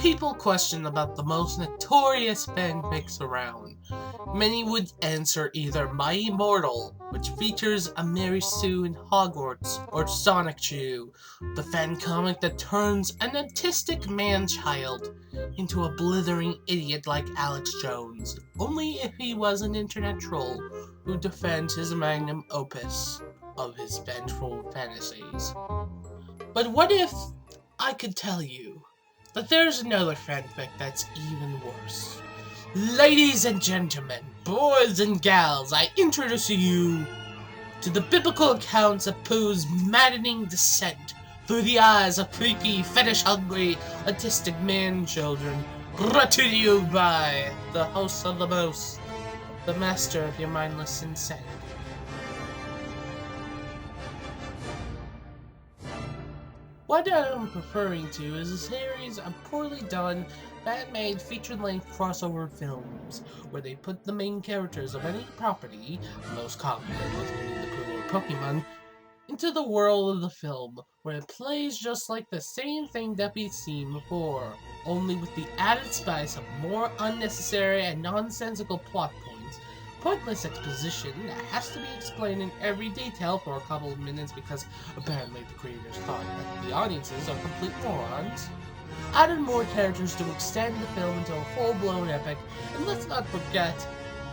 people question about the most notorious fanfics around, many would answer either My Immortal, which features a Mary Sue in Hogwarts, or Sonic Chew, the fan comic that turns an autistic man-child into a blithering idiot like Alex Jones, only if he was an internet troll who defends his magnum opus of his vengeful fantasies. But what if I could tell you that there's another fanfic that's even worse? Ladies and gentlemen, boys and gals, I introduce you to the biblical accounts of Pooh's maddening descent through the eyes of freaky, fetish-hungry, autistic man-children, brought to you by the host of the most, the master of your mindless insanity. What I'm referring to is a series of poorly done, fan-made feature-length crossover films, where they put the main characters of any property, most commonly with Winnie the Pooh or Pokemon, into the world of the film, where it plays just like the same thing that we've seen before, only with the added spice of more unnecessary and nonsensical plot points, pointless exposition that has to be explained in every detail for a couple of minutes because apparently the creators thought that the audiences are complete morons, added more characters to extend the film into a full-blown epic, and let's not forget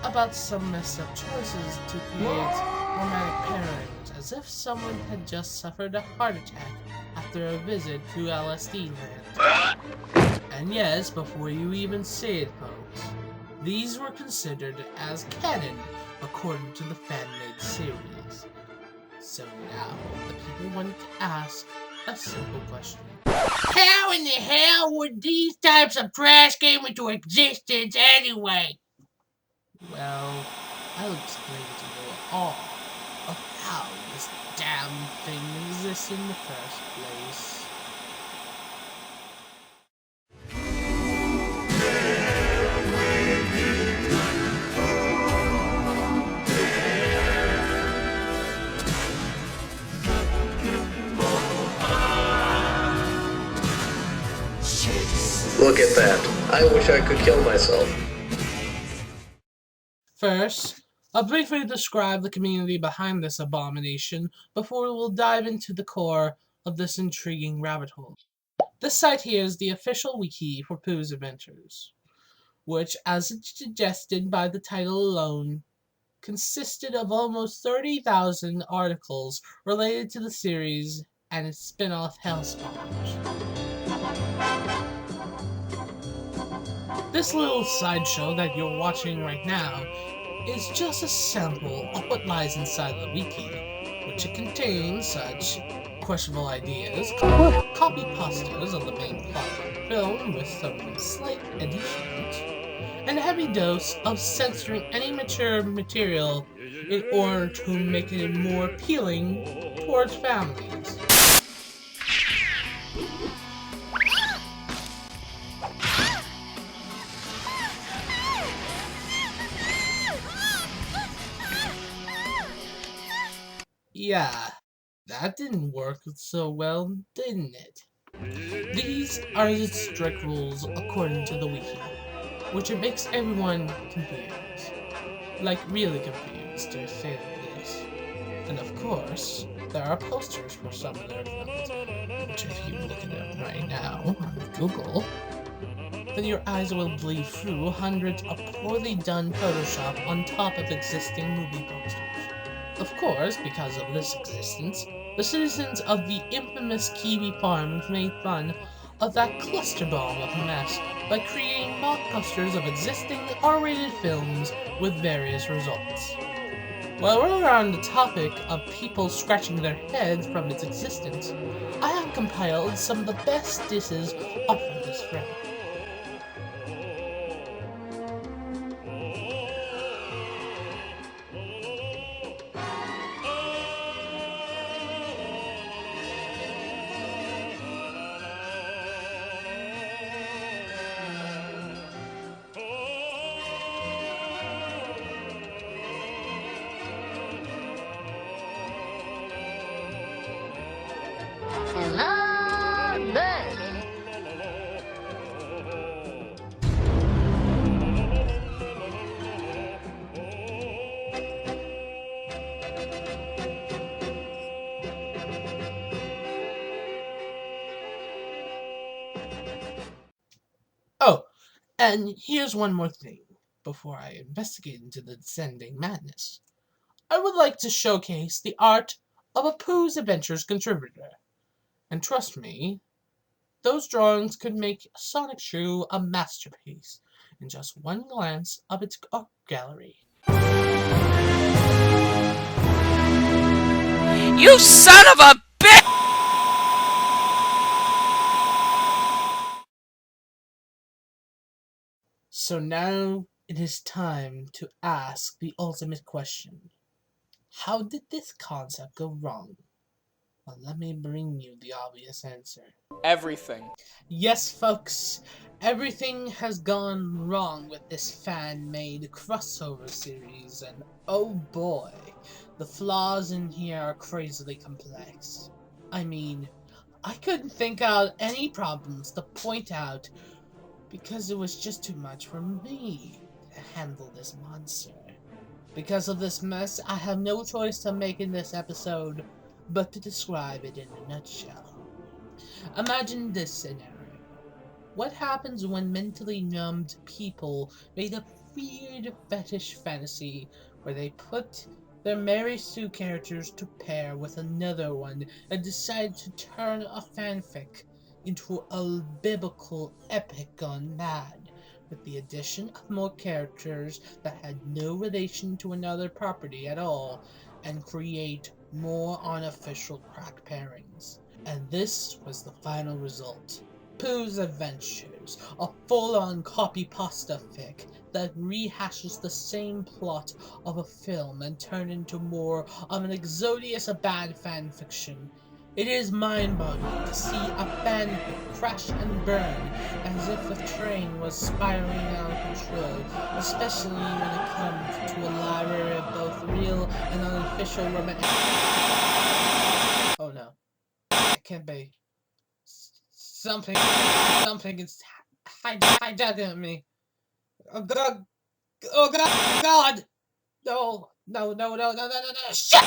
about some messed up choices to create romantic pairings, as if someone had just suffered a heart attack after a visit to LSD land. And yes, before you even say it, folks, these were considered as canon according to the fan-made series. So now, the people wanted to ask a simple question. How in the hell would these types of trash came into existence anyway? Well, I'll explain to you all of how this damn thing exists in the first place. Look at that. I wish I could kill myself. First, I'll briefly describe the community behind this abomination before we'll dive into the core of this intriguing rabbit hole. This site here is the official wiki for Pooh's Adventures, which, as it's suggested by the title alone, consisted of almost 30,000 articles related to the series and its spin-off Hellspawn. This little sideshow that you're watching right now is just a sample of what lies inside the wiki, which it contains such questionable ideas, copy pastas of the main plot of the film with some slight additions, and a heavy dose of censoring any mature material in order to make it more appealing towards families. Yeah, that didn't work so well, didn't it? These are the strict rules according to the wiki, which it makes everyone confused. Like, really confused, to say the least. And of course, there are posters for some of their films, which if you look at them right now on Google, then your eyes will bleed through hundreds of poorly done Photoshop on top of existing movie posters. Of course, because of this existence, the citizens of the infamous Kiwi Farms made fun of that cluster bomb of a mess by creating mock posters of existing R-rated films with various results. While we're on the topic of people scratching their heads from its existence, I have compiled some of the best disses off of this film. And here's one more thing before I investigate into the descending madness. I would like to showcase the art of a Pooh's Adventures contributor. And trust me, those drawings could make Sonic Shoe a masterpiece in just one glance of its art gallery. You son of a bitch! So now it is time to ask the ultimate question. How did this concept go wrong? Well, let me bring you the obvious answer. Everything. Yes, folks, everything has gone wrong with this fan-made crossover series, and oh boy, the flaws in here are crazily complex. I mean, I couldn't think out any problems to point out because it was just too much for me to handle this monster. Because of this mess, I have no choice to make in this episode but to describe it in a nutshell. Imagine this scenario. What happens when mentally numbed people made a weird fetish fantasy where they put their Mary Sue characters to pair with another one and decide to turn a fanfic into a biblical epic gone mad, with the addition of more characters that had no relation to another property at all, and create more unofficial crack pairings. And this was the final result. Pooh's Adventures, a full-on copy-pasta fic that rehashes the same plot of a film and turned into more of an exodius of bad fan fiction. It is mind-boggling to see a fanfic crash and burn as if a train was spiraling out of control, especially when it comes to a library of both real and unofficial romantic. Oh no, it can't be. Something is hijacking me. Oh god! Oh god! God! No! No! No! No! No! No! No! No! Shit!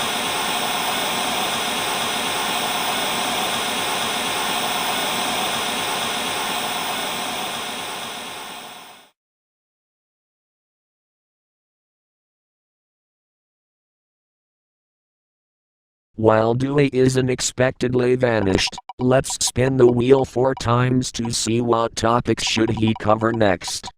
While Dewey is unexpectedly vanished, let's spin the wheel 4 times to see what topics should he cover next.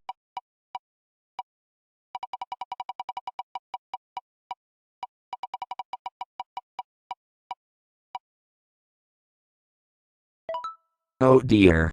Oh dear.